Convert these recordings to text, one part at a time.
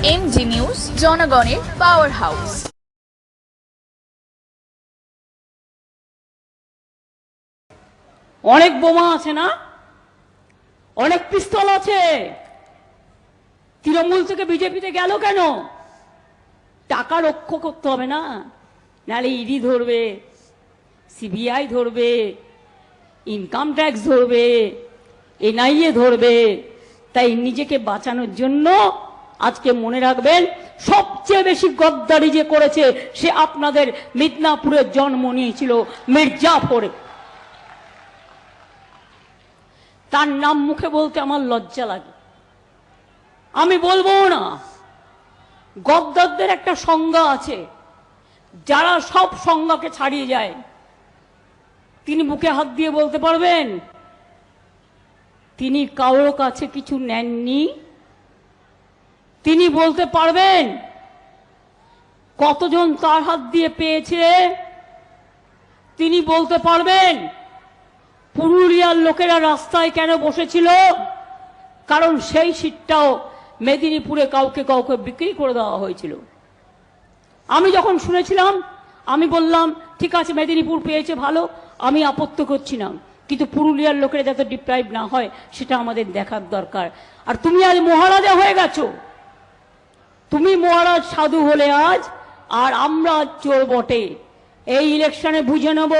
MG news, জনগণের power house. অনেক বোমা আছে না, অনেক পিস্তল আছে। তৃণমূল থেকে বিজেপিতে গেল কেন? টাকা রক্ষা করতে হবে না, নাহলে ইডি ধরবে, সিবিআই ধরবে, ইনকাম ট্যাক্স ধরবে, এনআইএ ধরবে। তাই নিজেকে বাঁচানোর জন্য আজকে মনে রাখবেন, সবচেয়ে বেশি গদ্দারি যে করেছে সে আপনাদের মিদনাপুরে জন্ম নিয়েছিল মির্জাপুরে। তার নাম মুখে বলতে আমার লজ্জা লাগে, আমি বলবো না। গদ্দারদের একটা সংজ্ঞা আছে, যারা সব সংজ্ঞাকে ছাড়িয়ে যায়। তিনি বুকে হাত দিয়ে বলতে পারবেন তিনি কারোর কাছে কিছু নেননি? তিনি বলতে পারবেন কতজন তার হাত দিয়ে পেয়েছে? তিনি বলতে পারবেন পুরুলিয়ার লোকেরা রাস্তায় কেন বসেছিল? কারণ সেই সিটটাও মেদিনীপুরে কাউকে কাউকে বিক্রি করে দেওয়া হয়েছিল। আমি যখন শুনেছিলাম আমি বললাম ঠিক আছে, মেদিনীপুর পেয়েছে ভালো, আমি আপত্তি করছি না, কিন্তু পুরুলিয়ার লোকেরা যাতে ডিপ্রাইভ না হয় সেটা আমাদের দেখার দরকার। আর তুমি আজ মহারাজা হয়ে গেছো, তুমি মহারাজ সাধু হলে আজ, আর আমরা চোর বটে। এই ইলেকশনে বুঝে নেব,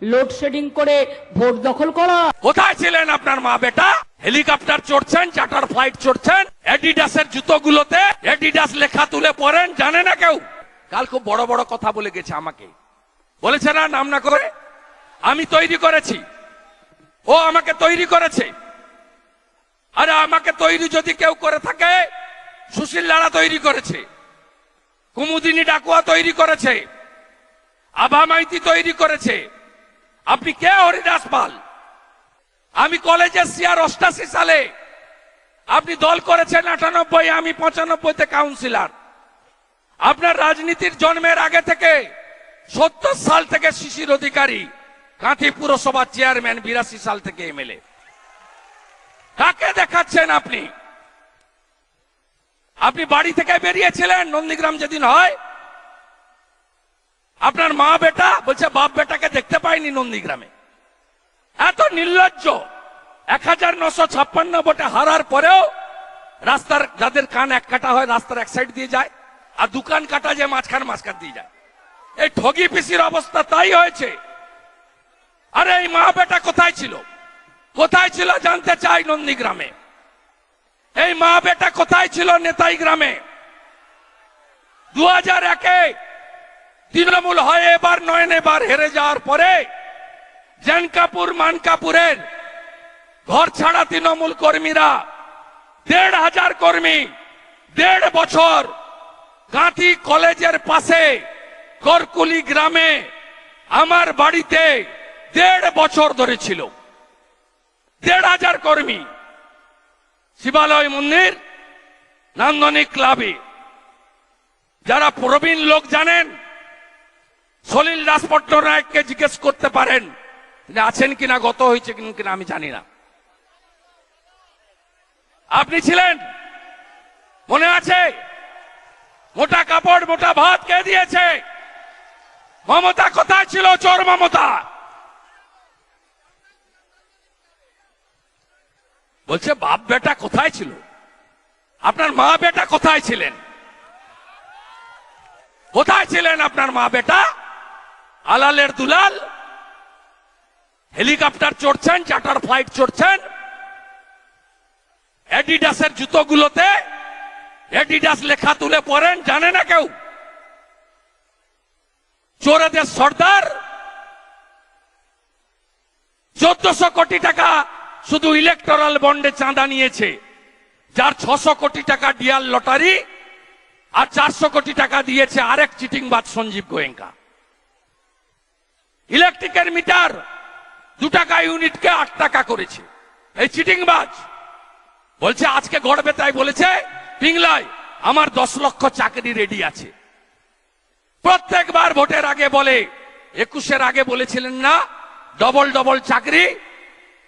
লোডশেডিং করে ভোট দখল করা। কোথায় ছিলেন আপনার মা বেটা? হেলিকপ্টার চড়ছেন, চার্টার ফ্লাইট চড়ছেন, অ্যাডিডাসের জুতোগুলোতে অ্যাডিডাস লেখা তুলে পরেন, জানে না কেউ। কাল খুব বড় বড় কথা বলে গেছে, আমাকে বলেছে না, নাম না করে, আমি তৈরি করেছি, ও আমাকে তৈরি করেছে। আরে আমাকে তৈরি যদি কেউ করে থাকে, সুশীল লাড়া তৈরি করেছে, কুমুদিনী ডাকুয়া তৈরি করেছে, আভা মাইতি তৈরি করেছে। আপনি কে হরিদাস পাল? আমি কলেজে সিআর 88 সালে, আপনি দল করেছেন 98, আমি 95-তে কাউন্সিলর। আপনার রাজনীতির জন্মের আগে থেকে 70 সাল থেকে শিশির অধিকারী, কাঁথি পুরসভার চেয়ারম্যান, 82 সাল থেকে এমএলএ। কাকে দেখাচ্ছেন আপনি? আপনি বাড়ি থেকে বেরিয়েছিলেন নন্দীগ্রাম যেদিন হয়, আপনার মা বেটা বলছে বাপ বেটাকে দেখতে পাইনি নন্দীগ্রামে। এত নির্লজ্জ! 1956 ভোটে হারার পরেও রাস্তার, যাদের কান এক কাটা হয় রাস্তার এক সাইড দিয়ে যায়, আর দোকান কাটা যে মাঝখান দিয়ে যায়। এই ঠগি পিসির অবস্থা তাই হয়েছে। আরে এই মা বেটা কোথায় ছিল? কোথায় ছিল জানতে চাই নন্দীগ্রামে। এই মা বেটা কোথায় ছিল নেতাই গ্রামে? 2001-এ তৃণমূল হয় এবার নয়ন, এবার হেরে যাওয়ার পরে জেনকাপুর মানকাপুরের ঘর ছাড়া তৃণমূল কর্মীরা 1,500 কর্মী 1.5 বছর গাঁথি কলেজের পাশে করকুলি গ্রামে আমার বাড়িতে 1.5 বছর ধরে ছিল। 1,500 কর্মী শিবালয় মন্দির, নান্দনিক ক্লাবে। যারা প্রবীণ লোক জানেন, সলিল দাস পট্টনায়ককে জিজ্ঞেস করতে পারেন তিনি আছেন কিনা, গত হয়েছে কিনা আমি জানি না। আপনি ছিলেন, মনে আছে? মোটা কাপড় মোটা ভাত কে দিয়েছে? মমতা কোথায় ছিল? চোর মমতা। বলছে বাপ বেটা কোথায় ছিল? আপনার মা বেটা কোথায় ছিলেন? কোথায় ছিলেন আপনার মা বেটা? আলালের দুলাল, হেলিকপ্টার চড়ছেন, চার্টার ফ্লাইট চড়ছেন, অ্যাডিডাসের জুতোগুলোতে অ্যাডিডাস লেখা তুলে পরেন, জানে না কেউ। চোরেদের সর্দার। 1400 কোটি টাকা শুধু ইলেকটোরাল বন্ডে চাঁদা নিয়েছে, যার 600 কোটি টাকা ডিয়াল লটারি, আর 400 কোটি টাকা দিয়েছে আরেক চিটিংবাজ সঞ্জীব গোয়েঙ্কা। ইলেকট্রিকের মিটার 2 টাকা ইউনিটকে 8 টাকা করেছে এই চিটিংবাজ। বলছে আজকে গড়বে, তাই বলেছে পিংলায় আমার 10 লক্ষ চাকরি রেডি আছে। প্রত্যেকবার ভোটের আগে বলে, 21-এর আগে বলেছিলেন না ডবল ডবল চাকরি,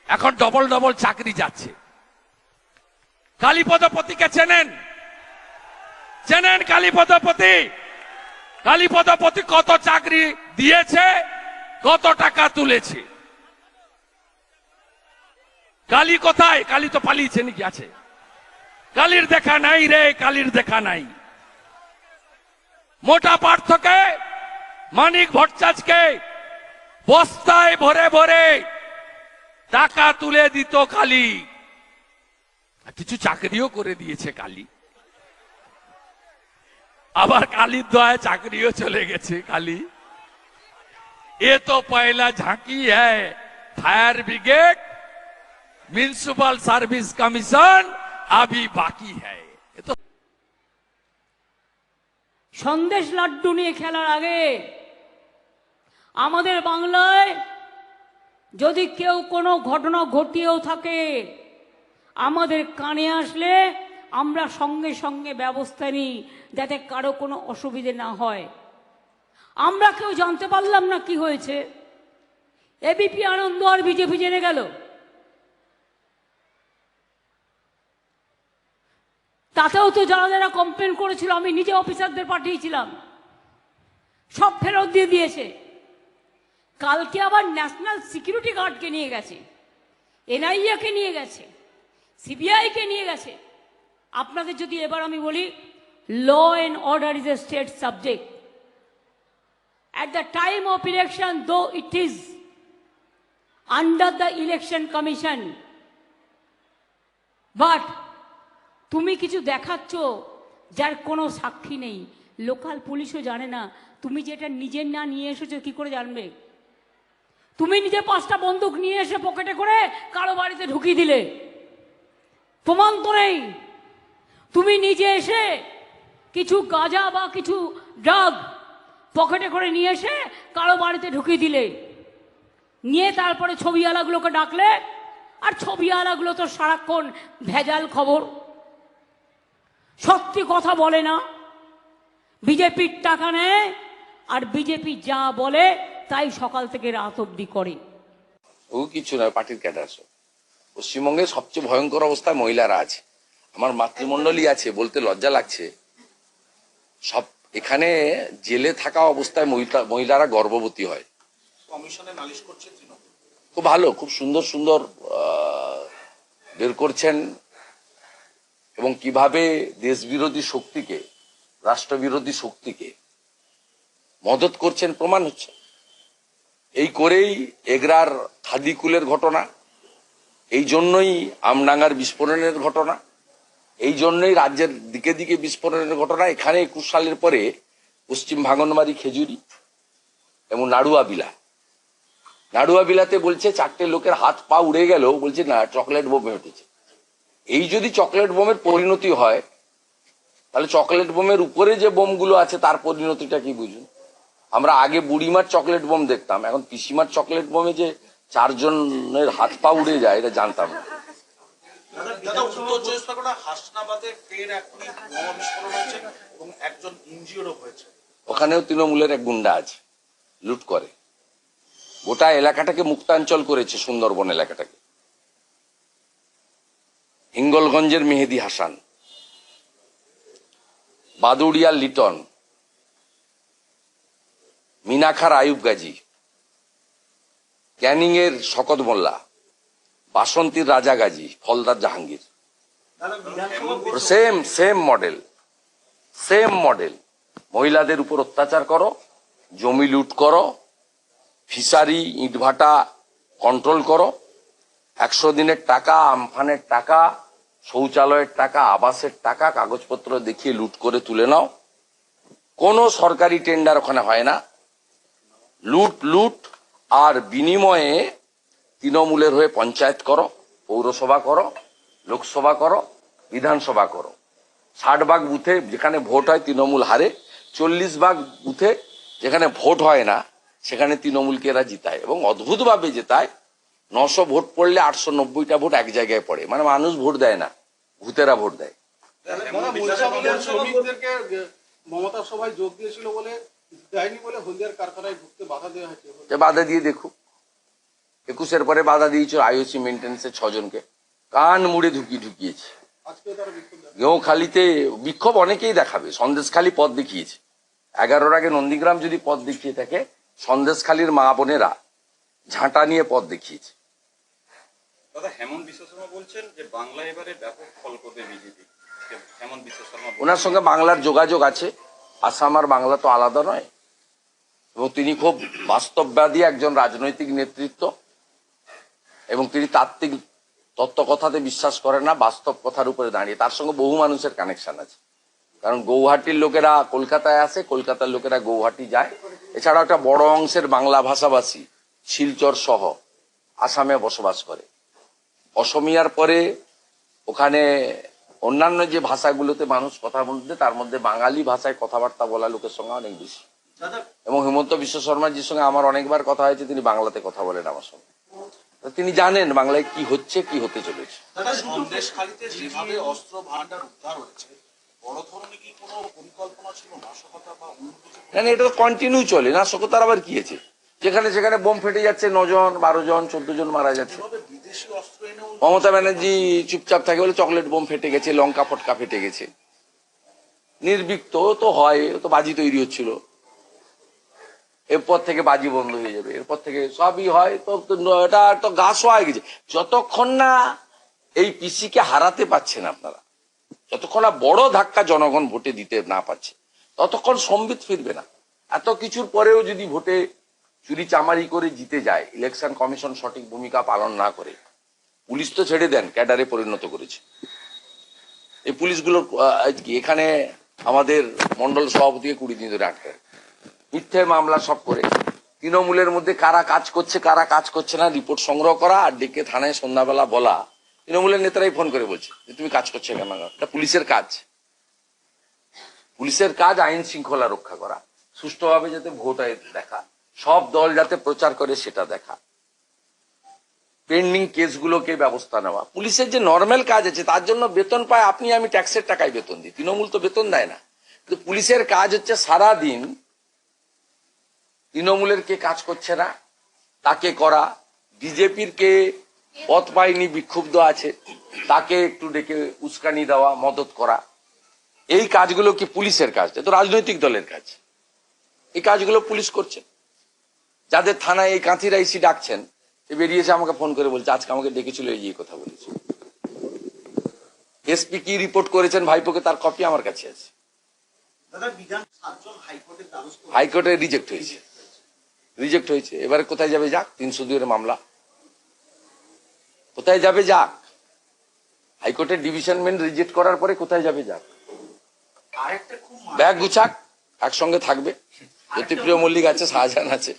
এখন ডবল ডবল চাকরি যাচ্ছে। কালীপদ পতিকে চেনেন? চেনেন কালীপদপতি? কালীপদপতি কত চাকরি দিয়েছে, কত টাকা তুলেছে? কালী কোথায়? কালী তো পালিয়েছে নাকি? আছে? কালীর দেখা নাই রে, কালীর দেখা নাই। মোটা পার্থকে, মানিক ভট্টাচার্যকে বস্তায় ভরে ভরে টাকা তুলে দিত কালী। কিছু চাকরিও করে দিয়েছে কালী, আবার কালীর দয়ায় চাকরিও চলে গেছে কালী। এ তো পয়লা ঝাঁকি হ্যায়। Fire brigade, municipal service commission अभी बाकी है। तो সন্দেশ লাড্ডু নিয়ে খেলার আগে আমাদের বাংলায় যদি কেউ কোনো ঘটনা ঘটিয়েও থাকে, আমাদের কানে আসলে আমরা সঙ্গে সঙ্গে ব্যবস্থা নিই যাতে কারো কোনো অসুবিধে না হয়। আমরা কেউ জানতে পারলাম না কি হয়েছে, এবিপি আনন্দ আর বিজেপি জেনে গেল। তাতেও তো যারা যারা কমপ্লেন করেছিল, আমি নিজে অফিসারদের পাঠিয়েছিলাম, সব ফেরত দিয়ে দিয়েছে। কালকে আবার ন্যাশনাল সিকিউরিটি গার্ডকে নিয়ে গেছে, এনআইএ কে নিয়ে গেছে, সিবিআই কে নিয়ে গেছে। আপনাদের যদি এবার আমি বলি, law and order is a state subject. At the time of election, though it is under the election commission, but তুমি কিছু দেখাচ্ছ যার কোনো সাক্ষী নেই, লোকাল পুলিশও জানে না। তুমি যেটা নিজের না নিয়ে এসেছো কি করে জানবে? তুমি নিজে 5টা বন্দুক নিয়ে এসে পকেটে করে কারো বাড়িতে ঢুকিয়ে দিলে, প্রমাণ তো নেই। তুমি নিজে এসে কিছু গাঁজা বা কিছু ড্রাগ পকেটে করে নিয়ে এসে কারো বাড়িতে ঢুকিয়ে দিলে, নিয়ে তারপরে ছবিওয়ালাগুলোকে ডাকলে, আর ছবিওয়ালাগুলো তো সারাক্ষণ ভেজাল খবর, সত্যি কথা বলে না। বিজেপির টাকা নেয় আর বিজেপি যা বলে তাই সকাল থেকে রাত অবধি করে। ও কিছু নয়, পার্টির ক্যাডার। পশ্চিমবঙ্গের সবচেয়ে ভয়ঙ্কর অবস্থায় মহিলারা আছে। আমার মাতৃমণ্ডলী আছে, বলতে লজ্জা লাগছে। সব এখানে জেলে থাকা অবস্থায় মহিলারা গর্ভবতী হয়। কমিশনে নালিশ করছে তৃণমূল। খুব ভালো, খুব সুন্দর সুন্দর বের করছেন, এবং কিভাবে দেশ বিরোধী শক্তিকে, রাষ্ট্রবিরোধী শক্তিকে মদত করছেন প্রমাণ হচ্ছে। এই করেই এগরার খাদিকুলের ঘটনা, এই জন্যই আমডাঙ্গার বিস্ফোরণের ঘটনা, এই জন্যই রাজ্যের দিকে দিকে বিস্ফোরণের ঘটনা। এখানে 21 সালের পরে পশ্চিম ভাঙনবাড়ি, খেজুরি এবং নাড়ুয়া বিলাতে বলছে 4টে লোকের হাত পা উড়ে গেল, বলছে না চকলেট বোমে উঠেছে। এই যদি চকলেট বোমের পরিণতি হয়, তাহলে চকলেট বোমের উপরে যে বোমগুলো আছে তার পরিণতিটা কি বুঝুন। আমরা আগে বুড়িমার চকলেট বোম দেখতাম, এখন পিসিমার চকলেট বোমে যে 4 জনের হাত পা উড়ে যায় এটা জানতাম না। দাদা, উত্তর 24 পরগনা হাসনাবাদে ফের এখনই বোমা বিস্ফোরণ হয়েছে এবং একজন ইনজিওরও হয়েছে। ওখানেও তৃণমূলের এক গুন্ডা আছে, লুট করে, গোটা এলাকাটাকে মুক্তাঞ্চল করেছে, সুন্দরবন এলাকাটাকে। হিঙ্গলগঞ্জের মেহেদি হাসান, বাদুড়িয়ার লিটন, মিনাখার আয়ুব গাজী, ক্যানিং এর শকত মোল্লা, বাসন্তীর রাজা গাজী, ফলদার জাহাঙ্গীর। Same model. মহিলাদের উপর অত্যাচার করো, জমি লুট করো, ফিশারি ইটভাটা কন্ট্রোল করো, 100 দিনের টাকা, আমফানের টাকা, শৌচালয়ের টাকা, আবাসের টাকা, কাগজপত্র দেখিয়ে লুট করে তুলে নাও। কোনো সরকারি টেন্ডার ওখানে হয় না, লুট আর বিনিময়ে তৃণমূলের হয়ে পঞ্চায়েত করো, পৌরসভা করো, লোকসভা করো, বিধানসভা করো। 60 ভাগ বুথে যেখানে ভোট হয় তৃণমূল হারে, 40 ভাগ বুথে যেখানে ভোট হয় না সেখানে তৃণমূলকে এরা জিতায়, এবং অদ্ভুতভাবে জেতায়। 900 ভোট পড়লে 890টা ভোট এক জায়গায় পড়ে, মানে মানুষ ভোট দেয় না, ভূতেরা ভোট দেয়। শ্রমিকদেরকে মমতা সভায় যোগ দিয়েছিল বলে দেয়নি বলে হলদিয়ার কারখানায় ঢুকতে বাধা দেওয়া হয়েছে। বাধা দিয়ে দেখুক, 21-এর পরে বাধা দিয়েছিল আইওসি মেনটেন্সের 6 জনকে, কান মুড়ে ঢুকিয়েছে। আজকেও তারা বিক্ষোভ দেখাবে। গেঁওখালিতে বিক্ষোভ অনেকেই দেখাবে, সন্দেশখালী পথ দেখিয়েছে। 11-র আগে নন্দীগ্রাম যদি পথ দেখিয়ে থাকে, সন্দেশখালীর মা বোনেরা ঝাঁটা নিয়ে পথ দেখিয়েছে। দাদা, হেমন্ত বিশ্ব শর্মা বলছেন যে বাংলা এবারে ব্যাপক ফল করবে বিজেপি। হেমন্ত বিশ্ব শর্মা ওনার সঙ্গে বাংলার যোগাযোগ আছে, আসাম আর বাংলা তো আলাদা নয়, এবং তিনি খুব বাস্তববাদী একজন রাজনৈতিক নেতৃত্ব, এবং তিনি তাত্ত্বিক তত্ত্ব কথাতে বিশ্বাস করেন না, বাস্তব কথার উপরে দাঁড়িয়ে। তার সঙ্গে বহু মানুষের কানেকশন আছে, কারণ গৌহাটির লোকেরা কলকাতায় আসে, কলকাতার লোকেরা গৌহাটি যায়। এছাড়াও একটা বড় অংশের বাংলা ভাষাভাষী শিলচর সহ আসামে বসবাস করে। অসমিয়ার পরে ওখানে অন্যান্য যে ভাষাগুলোতে মানুষ কথা বলতে, তার মধ্যে বাঙালি ভাষায় কথাবার্তা বলা লোকের সঙ্গে অনেক বেশি। এবং হেমন্ত বিশ্ব শর্মাজির সঙ্গে আমার অনেকবার কথা হয়েছে, তিনি বাংলাতে কথা বলেন আমার সঙ্গে। তিনি জানেন বাংলায় কি হচ্ছে, কি হতে চলেছে। দাদা, সন্দেশখালীতে যেভাবে অস্ত্র ভান্ডার উদ্ধার হয়েছে, বড় ধরনের কি কোনো পরিকল্পনা ছিল নাশকতা বা অন্য কিছু? না, এটা তো কন্টিনিউ চলে। নাশকতার আবার কি আছে? যেখানে সেখানে বোম ফেটে যাচ্ছে, 9 জন 12 জন 14 জন মারা যাচ্ছে। যেভাবে বিদেশি অস্ত্র এনেও মমতা ব্যানার্জি চুপচাপ থাকে বলে চকলেট বোম ফেটে গেছে, লঙ্কা ফটকা ফেটে গেছে। নির্বিক্ত তো হয়, তো বাজি তৈরি হচ্ছিল, এরপর থেকে বাজি বন্ধ হয়ে যাবে, এরপর থেকে সবই হয়। তো এটা তো গাছ হয়ে গেছে। যতক্ষণ না এই পিসিকে হারাতে পারছেন আপনারা, যতক্ষণ না বড় ধাক্কা জনগণ ভোটে দিতে না পারছে, ততক্ষণ সম্বিত ফিরবে না। এত কিছুর পরেও যদি ভোটে চুরি চামারি করে জিতে যায়, ইলেকশন কমিশন সঠিক ভূমিকা পালন না করে, পুলিশ তো ছেড়ে দেন, ক্যাডারে পরিণত করেছে। এই পুলিশগুলো এখানে আমাদের মন্ডল সভাপতিকে 20 দিন ধরে আটকে, মিথ্যে মামলা সব করে। তৃণমূলের মধ্যে কারা কাজ করছে কারা কাজ করছে না রিপোর্ট সংগ্রহ করা, আর ডেকে থানায় সন্ধ্যাবেলা বলা। তৃণমূলের নেতারাই ফোন করে বলছে যে তুমি কাজ করছো কেন? এটা পুলিশের কাজ। পুলিশের কাজ আইন শৃঙ্খলা রক্ষা করা, সুষ্ঠুভাবে যাতে ভোট হয় দেখা, সব দল যাতে প্রচার করে সেটা দেখা, পেন্ডিং কেসগুলোকে ব্যবস্থা নেওয়া। পুলিশের যে নর্মাল কাজ আছে তার জন্য বেতন পায় আপনি আমি ট্যাক্সের টাকায় বেতন দিই, তৃণমূল তো বেতন দেয় না। কিন্তু পুলিশের কাজ হচ্ছে সারা দিন তৃণমূলের কে কাজ করছে না তাকে করা, বিজেপির কে পথ পায়নি বিক্ষুব্ধ আছে তাকে একটু ডেকে উস্কানি দেওয়া, মদত করা। এই কাজগুলো কি পুলিশের কাজ? এটা তো রাজনৈতিক দলের কাজ। এই কাজগুলো পুলিশ করছে। যাদের থানায় এই কাঁথির আইসি ডাকছেন, বেরিয়েছে আমাকে ফোন করে বলছে আজকে আমাকে ডেকেছিল, এই কথা বলেছে। এসপি কি রিপোর্ট করেছেন ভাইপোকে, তার কপি আমার কাছে আছে। হাইকোর্টে রিজেক্ট হয়েছে। এবারে কোথায় যাবে যাক, 302 মামলা কোথায় যাবে যাক। হাইকোর্টের ডিভিশন বেঞ্চ রিজেক্ট করার পরে কোথায় যাবে যাক। ব্যাগ গুছাক, একসঙ্গে থাকবে। জ্যোতিপ্রিয় মল্লিক আছে, শাহজাহান আছে।